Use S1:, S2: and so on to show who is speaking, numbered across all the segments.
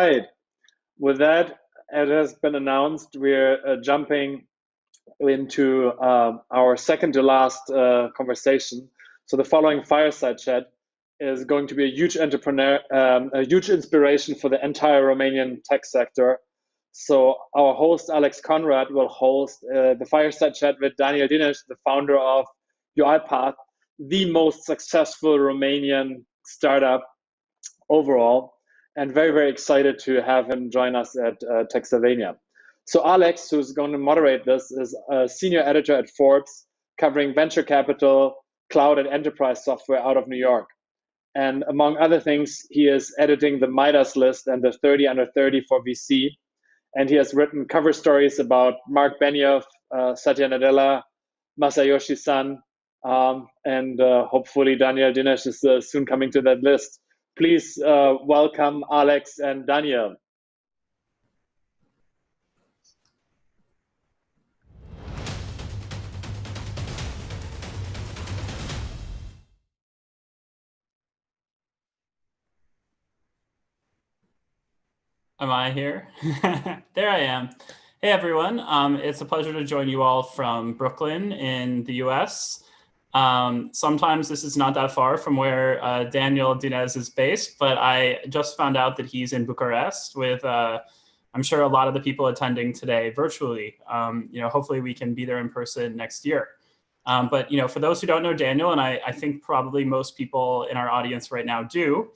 S1: right. With that, it has been announced, we're jumping into our second to last conversation. So the following fireside chat is going to be a huge a huge inspiration for the entire Romanian tech sector. So our host, Alex Conrad, will host the fireside chat with Daniel Dinesh, the founder of UiPath, the most successful Romanian startup overall, and very, very excited to have him join us at Texavania. So Alex, who's going to moderate this, is a senior editor at Forbes, covering venture capital, cloud, and enterprise software out of New York. And among other things, he is editing the Midas list and the 30 under 30 for VC. And he has written cover stories about Mark Benioff, Satya Nadella, Masayoshi Son, and hopefully Daniel Dinesh is soon coming to that list. Please welcome Alex and Daniel.
S2: Am I here? There I am. Hey, everyone. It's a pleasure to join you all from Brooklyn in the US. Sometimes this is not that far from where Daniel Dinesh is based, but I just found out that he's in Bucharest with, I'm sure, a lot of the people attending today virtually. Hopefully we can be there in person next year. But for those who don't know Daniel, and I think probably most people in our audience right now do,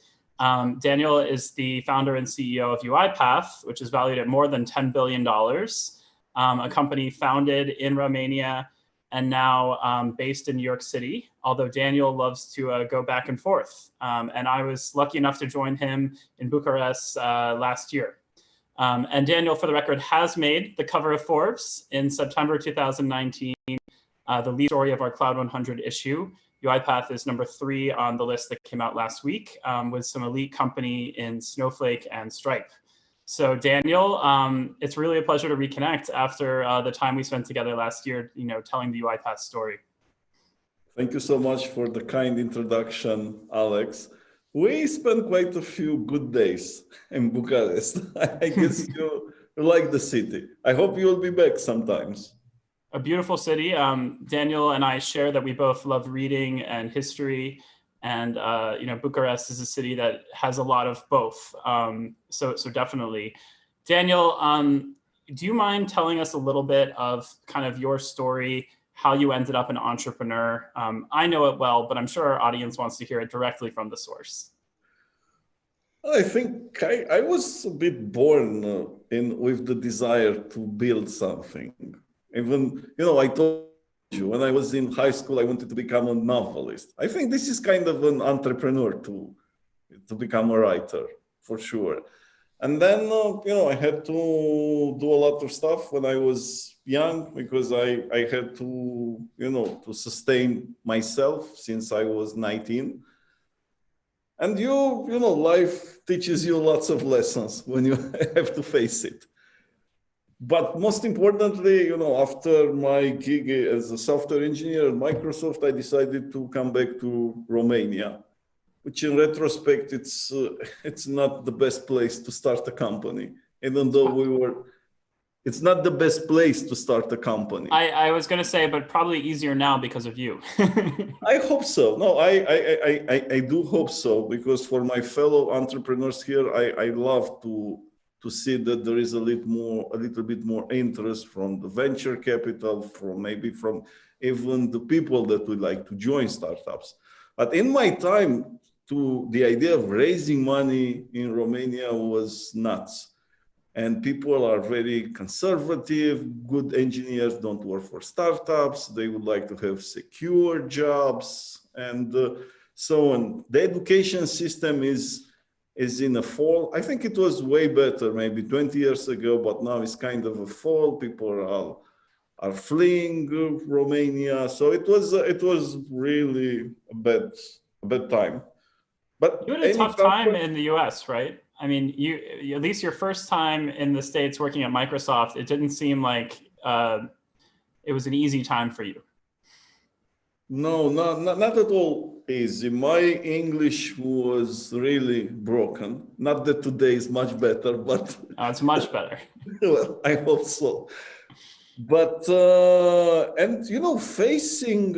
S2: Daniel is the founder and CEO of UiPath, which is valued at more than $10 billion, a company founded in Romania and now based in New York City, although Daniel loves to go back and forth. And I was lucky enough to join him in Bucharest last year. And Daniel, for the record, has made the cover of Forbes in September 2019, the lead story of our Cloud 100 issue. UiPath is number 3 on the list that came out last week with some elite company in Snowflake and Stripe. So Daniel, it's really a pleasure to reconnect after the time we spent together last year, telling the UiPath story.
S3: Thank you so much for the kind introduction, Alex. We spent quite a few good days in Bucharest. I guess you like the city. I hope you'll be back sometimes.
S2: A beautiful city. Daniel and I share that we both love reading and history, and Bucharest is a city that has a lot of both. So definitely, Daniel, do you mind telling us a little bit of kind of your story, how you ended up an entrepreneur? I know it well, but I'm sure our audience wants to hear it directly from the source.
S3: I think I was a bit born with the desire to build something. Even, I told you, when I was in high school, I wanted to become a novelist. I think this is kind of an entrepreneur to become a writer, for sure. And then, I had to do a lot of stuff when I was young because I had to, to sustain myself since I was 19. And life teaches you lots of lessons when you have to face it. But most importantly, after my gig as a software engineer at Microsoft, I decided to come back to Romania, which in retrospect, it's not the best place to start a company, even though it's not the best place to start a company.
S2: I was going to say, but probably easier now because of you.
S3: I hope so. No, I do hope so, because for my fellow entrepreneurs here, I love to see that there is a little bit more interest from the venture capital, from even the people that would like to join startups. But in my time, the idea of raising money in Romania was nuts. And people are very conservative. Good engineers don't work for startups. They would like to have secure jobs and so on. The education system is in a fall. I think it was way better maybe 20 years ago, but now it's kind of a fall. People are fleeing Romania. So it was really a bad time. But
S2: you had a tough time in the US, right? I mean, you at least your first time in the States working at Microsoft, it didn't seem like it was an easy time for you.
S3: No, not at all. easy. My English was really broken. Not that today is much better, but
S2: It's much better.
S3: well, I hope so. But and you know, facing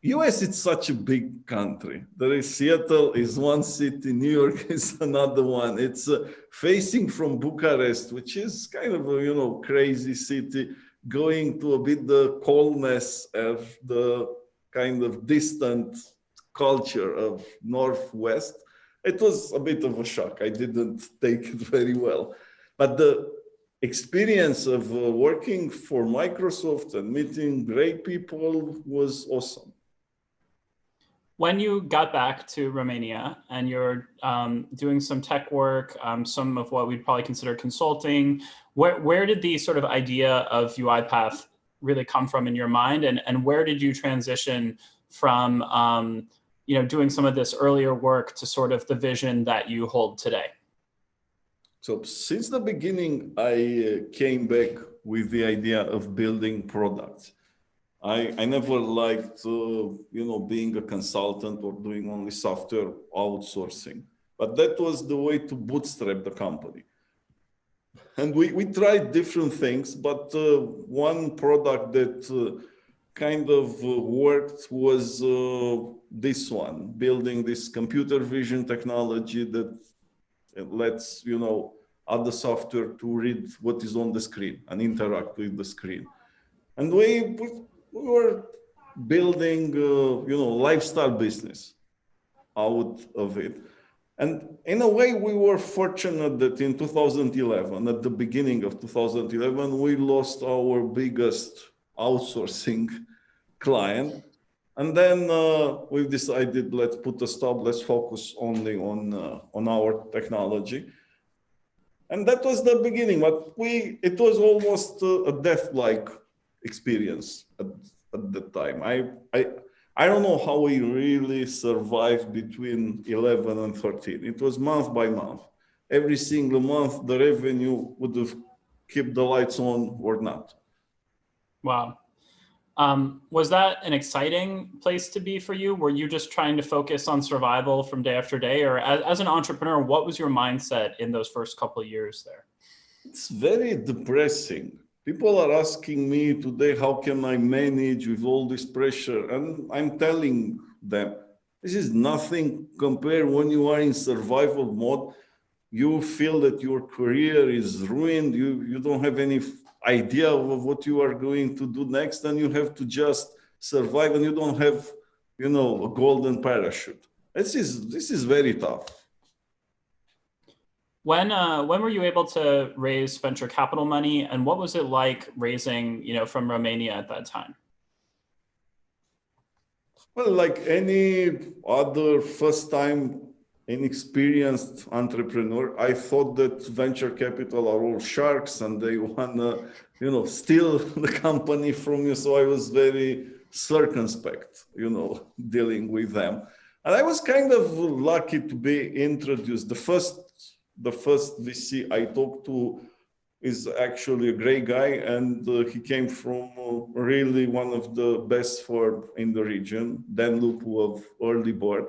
S3: US, it's such a big country. There is Seattle is one city, New York is another one. It's facing from Bucharest, which is kind of a, you know, crazy city, going to a bit the coldness of the kind of distant culture of Northwest. It was a bit of a shock. I didn't take it very well. But the experience of working for Microsoft and meeting great people was awesome.
S2: When you got back to Romania and you're doing some tech work, some of what we'd probably consider consulting, where did the sort of idea of UiPath really come from in your mind? And where did you transition from you know, doing some of this earlier work to sort of the vision that you hold today?
S3: So since the beginning, I came back with the idea of building products. I never liked, you know, being a consultant or doing only software outsourcing, but that was the way to bootstrap the company. And we tried different things, but one product that kind of worked was this one, building this computer vision technology that lets, you know, other software to read what is on the screen and interact with the screen. And we were building, you know, lifestyle business out of it. And in a way, we were fortunate that in 2011, at the beginning of 2011, we lost our biggest outsourcing client. And then we decided, let's put a stop, let's focus only on our technology. And that was the beginning, but it was almost a death-like experience at that time. I don't know how we really survived between 11 and 13. It was month by month. Every single month, the revenue would have kept the lights on or not.
S2: Wow. Was that an exciting place to be for you? Were you just trying to focus on survival from day after day? Or as an entrepreneur, what was your mindset in those first couple of years there?
S3: It's very depressing. People are asking me today, how can I manage with all this pressure? And I'm telling them, this is nothing compared when you are in survival mode. You feel that your career is ruined. You don't have any idea of what you are going to do next, and you have to just survive, and you don't have, you know, a golden parachute. This is very tough.
S2: When were you able to raise venture capital money, and what was it like raising, you know, from Romania at that time?
S3: Well, like any other first-time inexperienced entrepreneur, I thought that venture capital are all sharks and they wanna, you know, steal the company from you. So I was very circumspect, you know, dealing with them. And I was kind of lucky to be introduced. The first VC I talked to is actually a great guy, and he came from really one of the best firm in the region, Dan Lupu of Early Bird.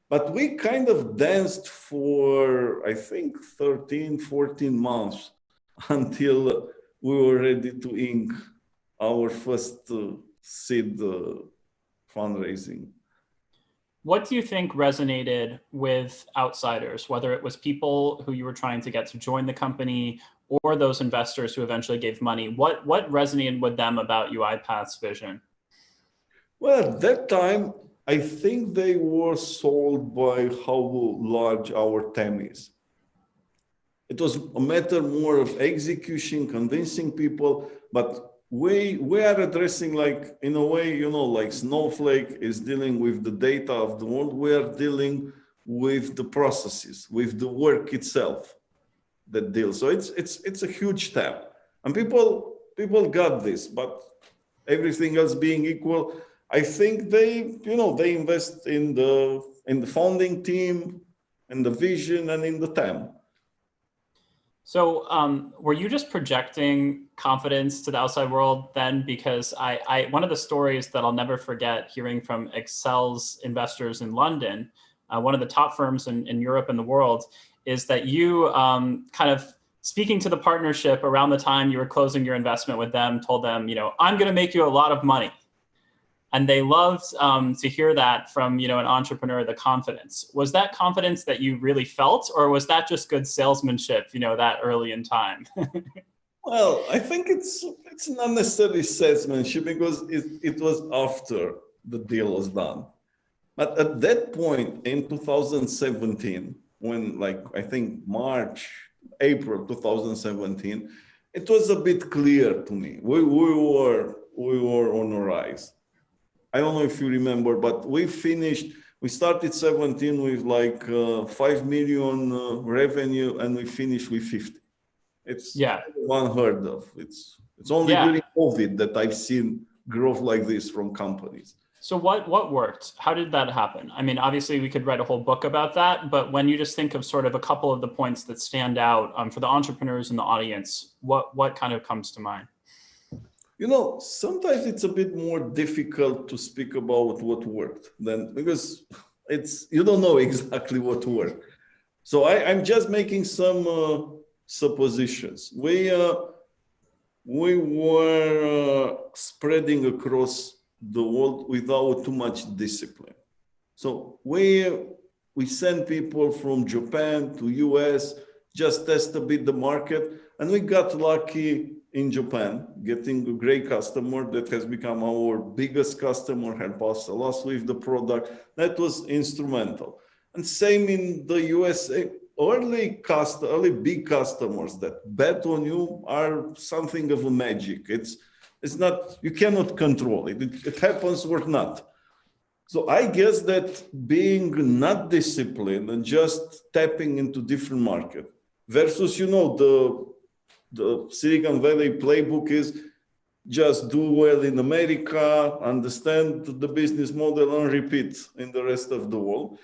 S3: But we kind of danced for, I think, 13, 14 months until we were ready to ink our first seed fundraising.
S2: What do you think resonated with outsiders, whether it was people who you were trying to get to join the company or those investors who eventually gave money? What resonated with them about UiPath's vision?
S3: Well, at that time, I think they were sold by how large our TAM is. It was a matter more of execution, convincing people, but we are addressing, like, in a way, you know, like Snowflake is dealing with the data of the world. We are dealing with the processes, with the work itself that deals. So it's a huge TAM, and people got this, but everything else being equal, I think they invest in the founding team, in the vision, and in the TAM.
S2: So were you just projecting confidence to the outside world then? Because one of the stories that I'll never forget hearing from Excel's investors in London, one of the top firms in Europe and the world, is that you kind of speaking to the partnership around the time you were closing your investment with them, told them, I'm going to make you a lot of money. And they loved to hear that from an entrepreneur, the confidence. Was that confidence that you really felt, or was that just good salesmanship, that early in time?
S3: Well, I think it's not necessarily salesmanship because it was after the deal was done. But at that point in 2017, when I think April 2017, it was a bit clear to me. We were on a rise. I don't know if you remember, but we started 17 with 5 million revenue and we finished with 50. It's unheard of. It's only during COVID that I've seen growth like this from companies.
S2: So what worked? How did that happen? I mean, obviously we could write a whole book about that, but when you just think of sort of a couple of the points that stand out for the entrepreneurs in the audience, what kind of comes to mind?
S3: Sometimes it's a bit more difficult to speak about what worked because you don't know exactly what worked. So I'm just making some suppositions. We were spreading across the world without too much discipline. So we sent people from Japan to US, just test a bit the market, and we got lucky in Japan, getting a great customer that has become our biggest customer, helped us a lot with the product. That was instrumental. And same in the USA, early big customers that bet on you are something of a magic. It's not, you cannot control it. It happens or not. So I guess that being not disciplined and just tapping into different market versus, the Silicon Valley playbook is just do well in America, understand the business model and repeat in the rest of the world.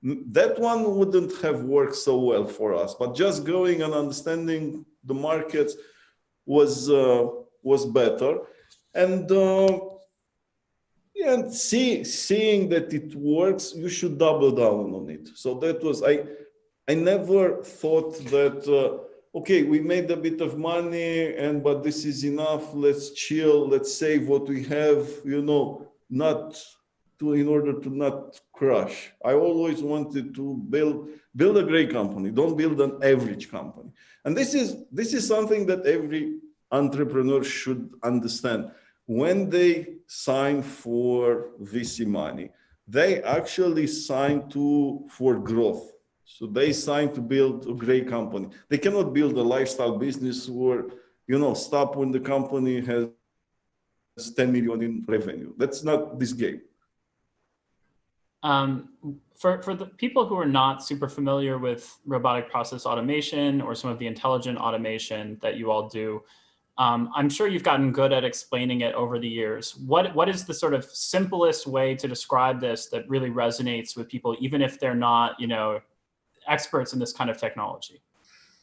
S3: That one wouldn't have worked so well for us, but just going and understanding the markets was better. And seeing that it works, you should double down on it. So that was, I never thought that, okay, we made a bit of money, but this is enough. Let's chill. Let's save what we have. In order to not crash. I always wanted to build a great company. Don't build an average company. And this is something that every entrepreneur should understand. When they sign for VC money, they actually sign for growth. So they sign to build a great company. They cannot build a lifestyle business or, stop when the company has 10 million in revenue. That's not this game.
S2: For the people who are not super familiar with robotic process automation or some of the intelligent automation that you all do, I'm sure you've gotten good at explaining it over the years. What is the sort of simplest way to describe this that really resonates with people, even if they're not, experts in this kind of technology?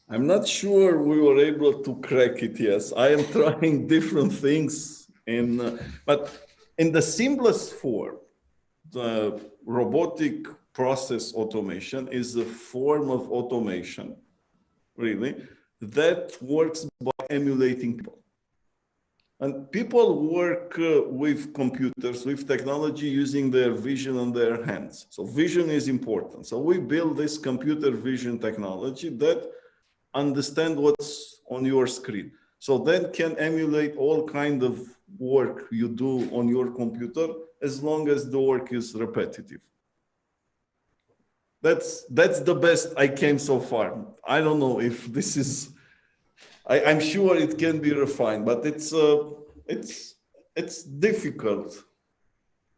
S3: I'm not sure we were able to crack it. Yes, I am trying different things, but in the simplest form, the robotic process automation is a form of automation, really, that works by emulating people. And people work with computers, with technology, using their vision on their hands. So vision is important. So we build this computer vision technology that understands what's on your screen. So that can emulate all kind of work you do on your computer, as long as the work is repetitive. That's the best I came so far. I don't know if this is, I'm sure it can be refined, but it's difficult.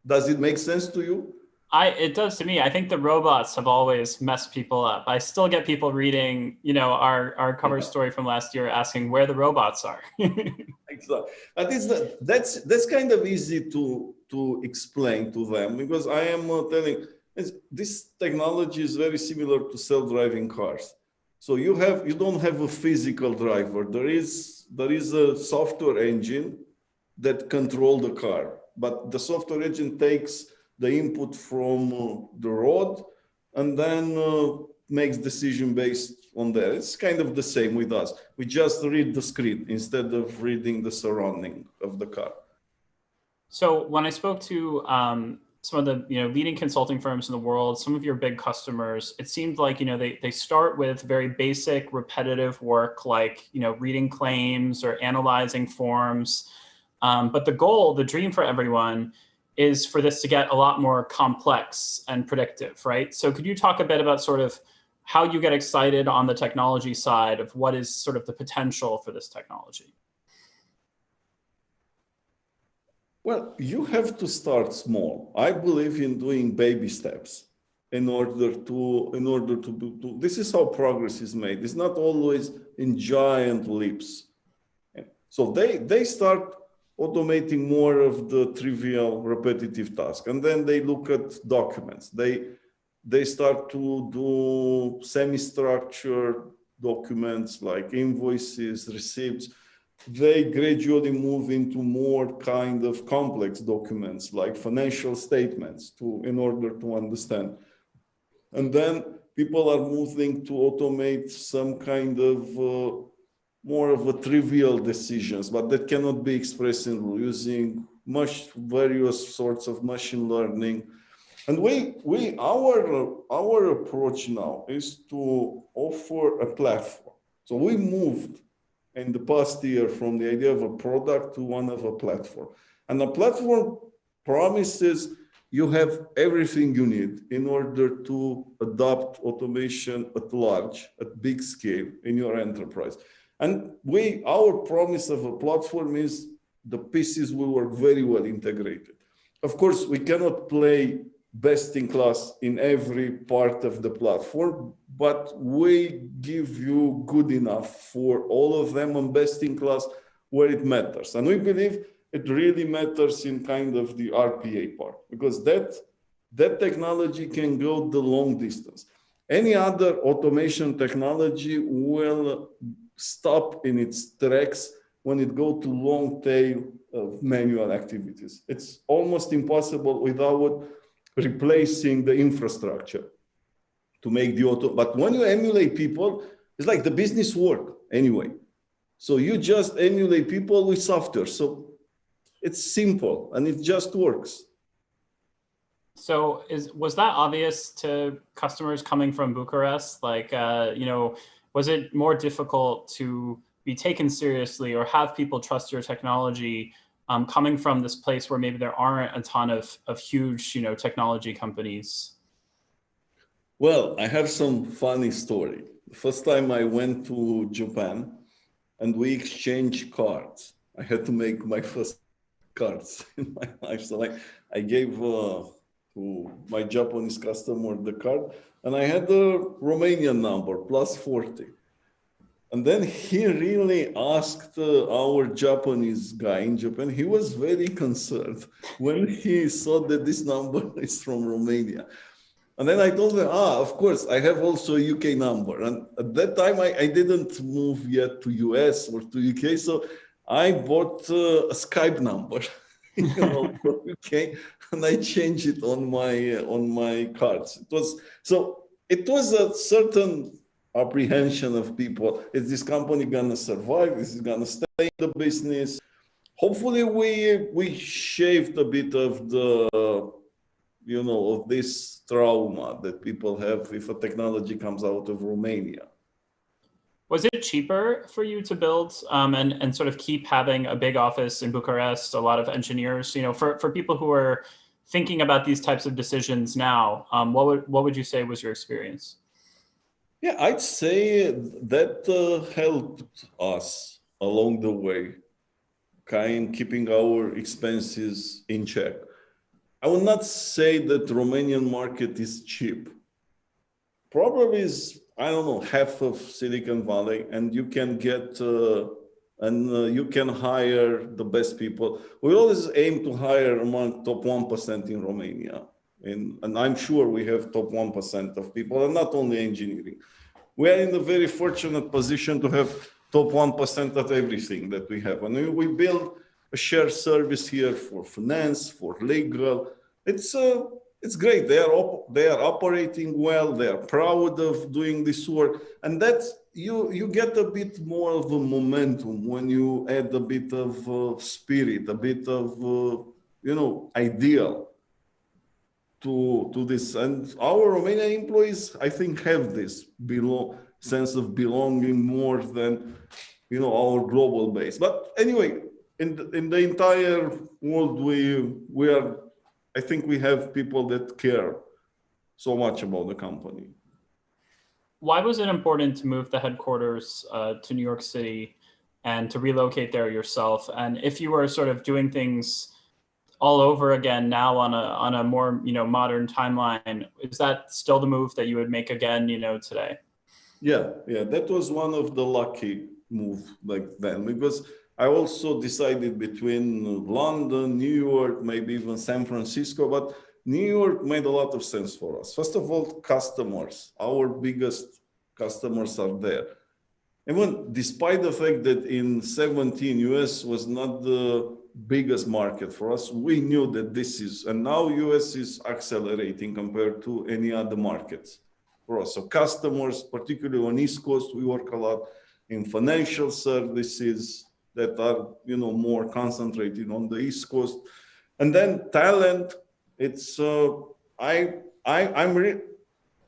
S3: Does it make sense to you?
S2: It does to me. I think the robots have always messed people up. I still get people reading, our cover story from last year asking where the robots are.
S3: Exactly. But that's kind of easy to explain to them, because I am telling this technology is very similar to self-driving cars. So you don't have a physical driver. There is a software engine that control the car, but the software engine takes the input from the road and then makes decision based on that. It's kind of the same with us. We just read the screen instead of reading the surrounding of the car.
S2: So when I spoke to some of the leading consulting firms in the world, some of your big customers, it seemed like they start with very basic repetitive work like reading claims or analyzing forms, but the dream for everyone is for this to get a lot more complex and predictive, right? So could you talk a bit about sort of how you get excited on the technology side of what is sort of the potential for this technology?
S3: Well, you have to start small. I believe in doing baby steps in order to do. This is how progress is made. It's not always in giant leaps. So they start automating more of the trivial, repetitive task, and then they look at documents. They start to do semi-structured documents like invoices, receipts. They gradually move into more kind of complex documents like financial statements in order to understand. And then people are moving to automate some kind of more of a trivial decisions, but that cannot be expressed in using various sorts of machine learning. And our approach now is to offer a platform. So we moved in the past year from the idea of a product to one of a platform. And the platform promises you have everything you need in order to adopt automation at large, at big scale in your enterprise. And our promise of a platform is the pieces will work very well integrated. Of course, we cannot play best in class in every part of the platform, but we give you good enough for all of them and best in class where it matters. And we believe it really matters in kind of the RPA part, because that technology can go the long distance. Any other automation technology will stop in its tracks when it goes to long tail of manual activities. It's almost impossible without replacing the infrastructure to make the auto. But when you emulate people, it's like the business work anyway. So you just emulate people with software. So it's simple and it just works.
S2: So was that obvious to customers coming from Bucharest? Like, was it more difficult to be taken seriously or have people trust your technology coming from this place where maybe there aren't a ton of huge, technology companies?
S3: Well, I have some funny story. The first time I went to Japan and we exchanged cards. I had to make my first cards in my life. So I gave to my Japanese customer the card, and I had the Romanian number, +40. And then he really asked our Japanese guy in Japan, he was very concerned when he saw that this number is from Romania. And then I told him, of course, I have also a UK number. And at that time, I didn't move yet to US or to UK. So I bought a Skype number, for UK, and I changed it on my cards. It was a certain apprehension of people. Is this company gonna survive? Is it gonna stay in the business? Hopefully we shaved a bit of the, of this trauma that people have if a technology comes out of Romania.
S2: Was it cheaper for you to build and sort of keep having a big office in Bucharest, a lot of engineers, for people who are thinking about these types of decisions now, what would you say was your experience?
S3: Yeah, I'd say that helped us along the way, keeping our expenses in check. I would not say that Romanian market is cheap. Probably is, I don't know, half of Silicon Valley, and you can get you can hire the best people. We always aim to hire among top 1% in Romania. And I'm sure we have top 1% of people, and not only engineering. we are in a very fortunate position to have top 1% of everything that we have. And we build a shared service here for finance, for legal. It's great. They are operating well. They are proud of doing this work, and that's you get a bit more of a momentum when you add a bit of spirit, a bit of ideal to this. And our Romanian employees, I think, have this sense of belonging more than our global base. But anyway, in the entire world, we are. I think we have people that care so much about the company.
S2: Why was it important to move the headquarters to New York City and to relocate there yourself? And if you were sort of doing things all over again now on a more modern timeline, is that still the move that you would make again today?
S3: Yeah, that was one of the lucky moves back then, because I also decided between London, New York, maybe even San Francisco, but New York made a lot of sense for us. First of all, customers, our biggest customers are there. Even despite the fact that in 2017, US was not the biggest market for us, we knew that and now US is accelerating compared to any other markets for us. So customers, particularly on East Coast, we work a lot in financial services that are more concentrated on the East Coast. And then talent, it's I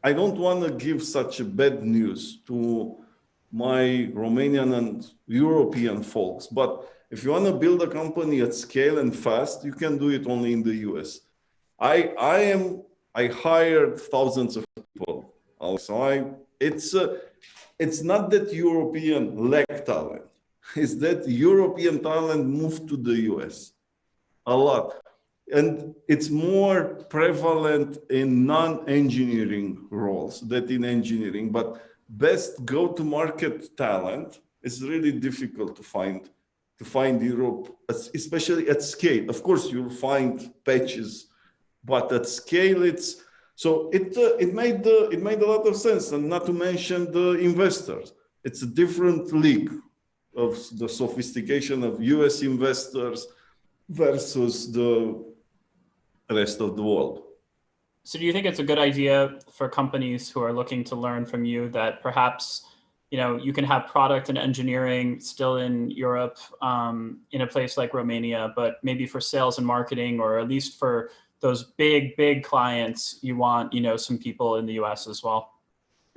S3: don't want to give such a bad news to my Romanian and European folks, but if you want to build a company at scale and fast, you can do it only in the US. I hired thousands of people. Also, it's not that European lack talent. It's that European talent moved to the US a lot. And it's more prevalent in non-engineering roles than in engineering. But best go-to-market talent is really difficult to find Europe, especially at scale. Of course, you'll find patches, but at scale, it made a lot of sense. And not to mention the investors. It's a different league of the sophistication of US investors versus the rest of the world.
S2: So do you think it's a good idea for companies who are looking to learn from you that perhaps you can have product and engineering still in Europe, in a place like Romania, but maybe for sales and marketing, or at least for those big clients, you want some people in the US as well?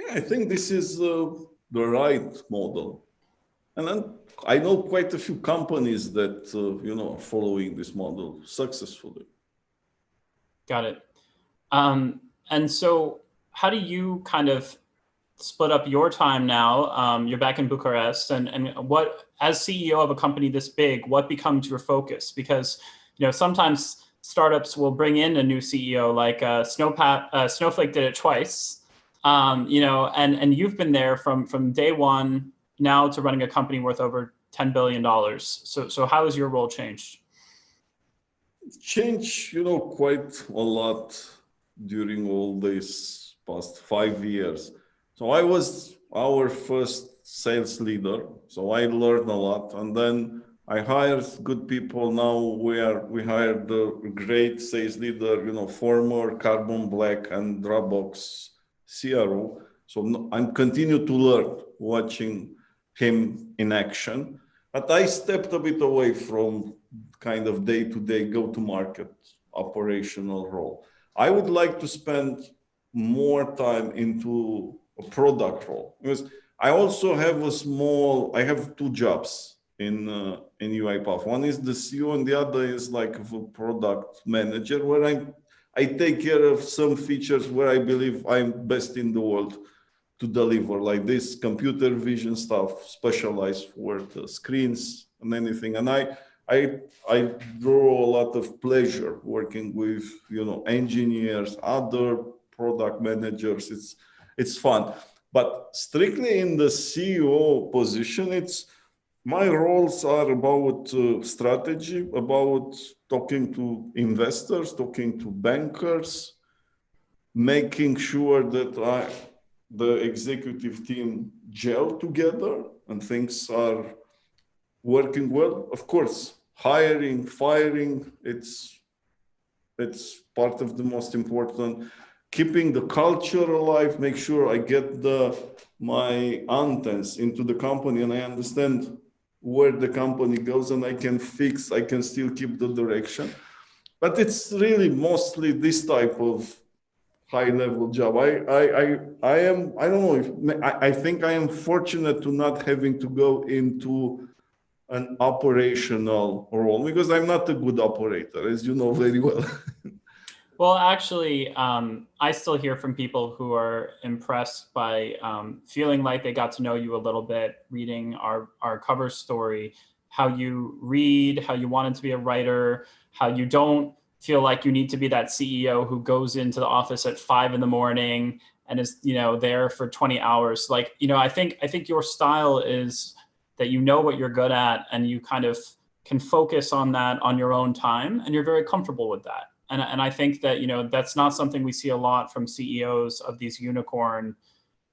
S3: Yeah, I think this is the right model. And then I know quite a few companies that are following this model successfully.
S2: Got it. And so how do you kind of split up your time now? You're back in Bucharest, and what, as CEO of a company this big, what becomes your focus? Because sometimes startups will bring in a new CEO, like Snowflake did it twice, and you've been there from day one now to running a company worth over $10 billion. So how has your role changed?
S3: It's changed, quite a lot during all these past 5 years. So I was our first sales leader. So I learned a lot, and then I hired good people. Now we hired the great sales leader, former Carbon Black and Dropbox CRO. So I'm continue to learn watching him in action. But I stepped a bit away from kind of day-to-day go-to-market operational role. I would like to spend more time into a product role, because I also have I have 2 jobs in UiPath. One is the CEO, and the other is like a product manager, where I take care of some features where I believe I'm best in the world to deliver, like this computer vision stuff, specialized for the screens and anything. And I draw a lot of pleasure working with engineers, other product managers. It's fun. But strictly in the CEO position, my roles are about strategy, about talking to investors, talking to bankers, making sure that the executive team gel together and things are working well. Of course, hiring, firing, it's part of the most important. Keeping the culture alive, make sure I get my antennas into the company and I understand where the company goes and I can still keep the direction. But it's really mostly this type of high-level job. I think I am fortunate to not having to go into an operational role because I'm not a good operator, as you know very well.
S2: Well, actually, I still hear from people who are impressed by feeling like they got to know you a little bit, reading our cover story, how you read, how you wanted to be a writer, how you don't feel like you need to be that CEO who goes into the office at 5 a.m. and is, there for 20 hours. Like, I think your style is that you know what you're good at and you kind of can focus on that on your own time and you're very comfortable with that. And I think that, that's not something we see a lot from CEOs of these unicorn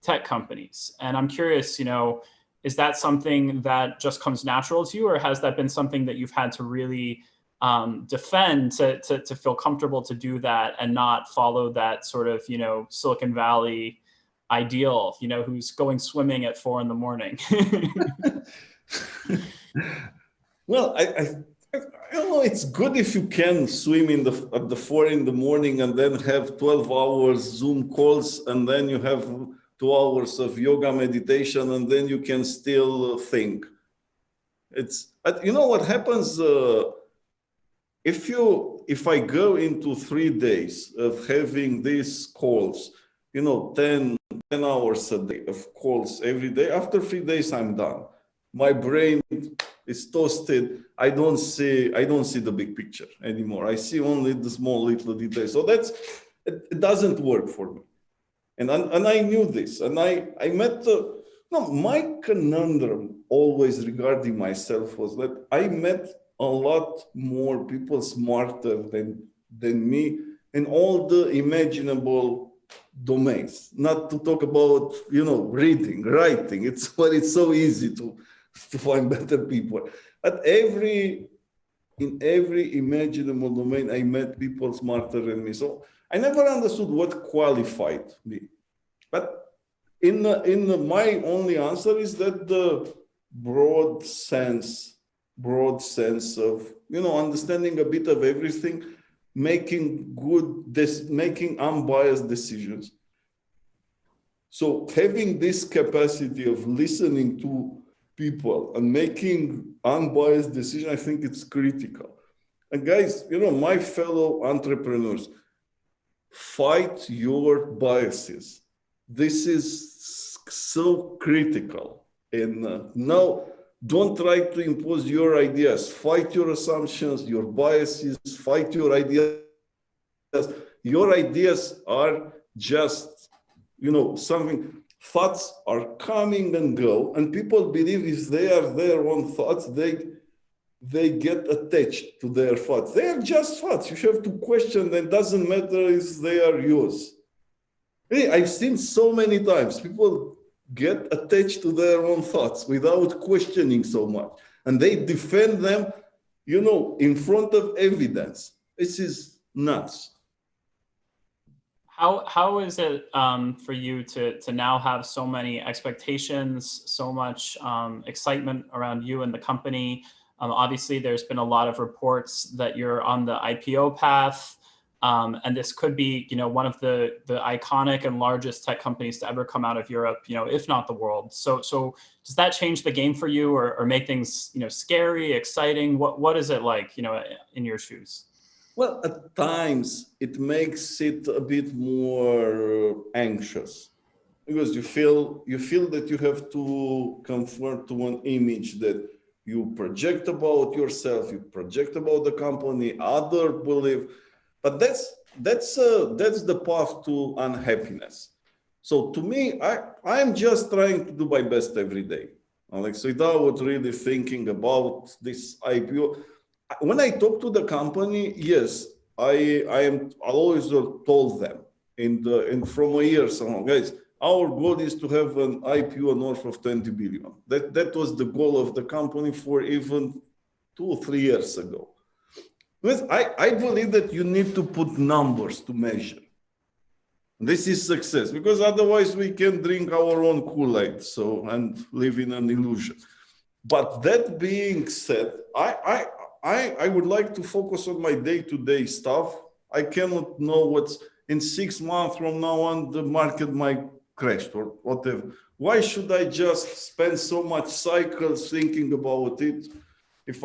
S2: tech companies. And I'm curious, is that something that just comes natural to you, or has that been something that you've had to really defend to feel comfortable to do that and not follow that sort of, Silicon Valley ideal, who's going swimming at 4 a.m?
S3: Well, I don't know. It's good if you can swim at the 4 a.m. and then have 12 hours Zoom calls, and then you have 2 hours of yoga meditation, and then you can still think. You know what happens if I go into 3 days of having these calls, 10 hours a day of calls every day. After 3 days, I'm done. My brain is toasted. I don't see the big picture anymore. I see only the small little details. So it doesn't work for me. And I knew this. And I met my conundrum always regarding myself was that I met a lot more people smarter than me in all the imaginable domains. Not to talk about reading, writing. It's so easy to find better people. But in every imaginable domain, I met people smarter than me. So I never understood what qualified me. But my only answer is that the broad sense of understanding a bit of everything, making unbiased decisions. So having this capacity of listening to people and making unbiased decisions, I think it's critical. And guys, my fellow entrepreneurs, fight your biases. This is so critical. And now, don't try to impose your ideas. Fight your assumptions, your biases, fight your ideas. Your ideas are just, something. Thoughts are coming and go, and people believe if they are their own thoughts, they get attached to their thoughts. They are just thoughts. You have to question them. It doesn't matter if they are yours. Hey, I've seen so many times people get attached to their own thoughts without questioning so much, and they defend them, in front of evidence. This is nuts.
S2: How is it for you to now have so many expectations, so much excitement around you and the company? Obviously, there's been a lot of reports that you're on the IPO path, and this could be, one of the iconic and largest tech companies to ever come out of Europe, if not the world. So does that change the game for you, or make things, scary, exciting? What is it like, in your shoes?
S3: Well, at times it makes it a bit more anxious because you feel that you have to conform to an image that you project about yourself, you project about the company, other believe, but that's the path to unhappiness. So to me, I'm just trying to do my best every day, Alex, without really thinking about this IPO. When I talk to the company, yes, I always told them from a year so long, guys, our goal is to have an IPO north of 20 billion. That was the goal of the company for even 2 or 3 years ago. But I believe that you need to put numbers to measure. This is success, because otherwise we can drink our own Kool-Aid and live in an illusion. But that being said, I would like to focus on my day-to-day stuff. I cannot know what's in 6 months from now on, the market might crash or whatever. Why should I just spend so much cycles thinking about it if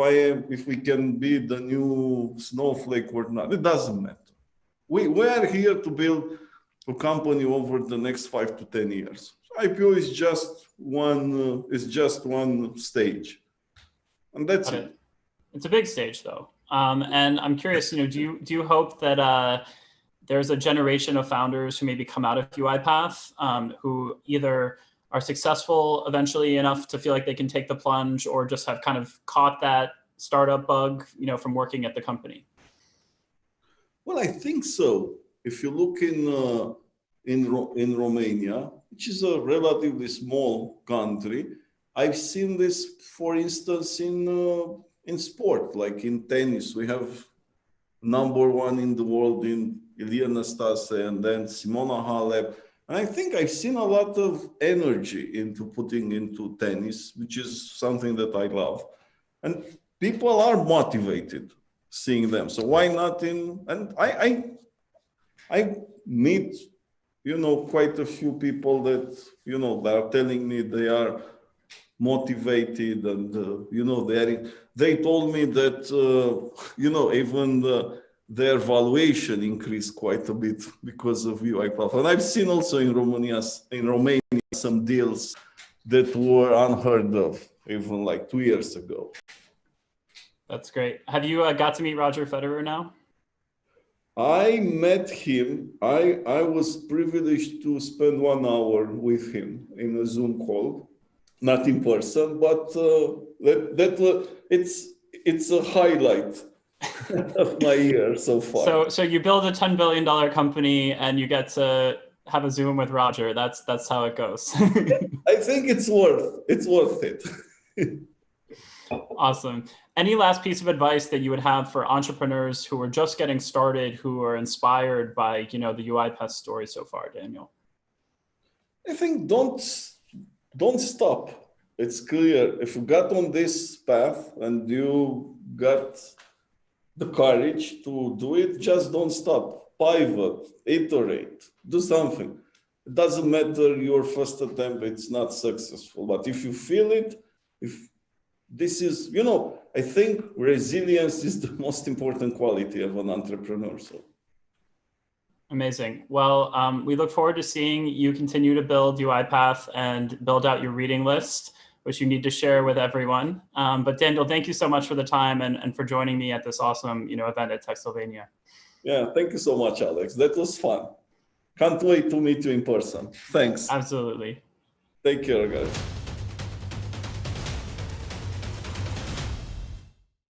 S3: we can be the new snowflake or not? It doesn't matter. We are here to build a company over the next 5 to 10 years. IPO is just one stage, and that's it.
S2: It's a big stage, though, and I'm curious. Do you hope that there's a generation of founders who maybe come out of UiPath who either are successful eventually enough to feel like they can take the plunge, or just have kind of caught that startup bug, from working at the company?
S3: Well, I think so. If you look in Romania, which is a relatively small country, I've seen this, for instance, in sport, like in tennis. We have #1 in the world in Ilia Nastase and then Simona Halep. And I think I've seen a lot of energy into putting into tennis, which is something that I love. And people are motivated seeing them. So why not and I meet, quite a few people that, that are telling me they are motivated, and, they told me that, even their valuation increased quite a bit because of UiPath. And I've seen also in Romania some deals that were unheard of even like 2 years ago.
S2: That's great. Have you got to meet Roger Federer now?
S3: I met him. I was privileged to spend 1 hour with him in a Zoom call, not in person, but it's a highlight of my year so far.
S2: So you build a $10 billion company and you get to have a Zoom with Roger. That's how it goes.
S3: I think it's worth it.
S2: Awesome. Any last piece of advice that you would have for entrepreneurs who are just getting started, who are inspired by, the UiPath story so far, Daniel?
S3: I think don't stop. It's clear. If you got on this path and you got the courage to do it, just don't stop. Pivot, iterate, do something. It doesn't matter your first attempt, it's not successful. But if you feel it, if this is, I think resilience is the most important quality of an entrepreneur. So.
S2: Amazing. Well, we look forward to seeing you continue to build UiPath and build out your reading list, which you need to share with everyone. But Daniel, thank you so much for the time and for joining me at this awesome, event at Techsylvania.
S3: Yeah, thank you so much, Alex. That was fun. Can't wait to meet you in person. Thanks.
S2: Absolutely.
S3: Take care, guys.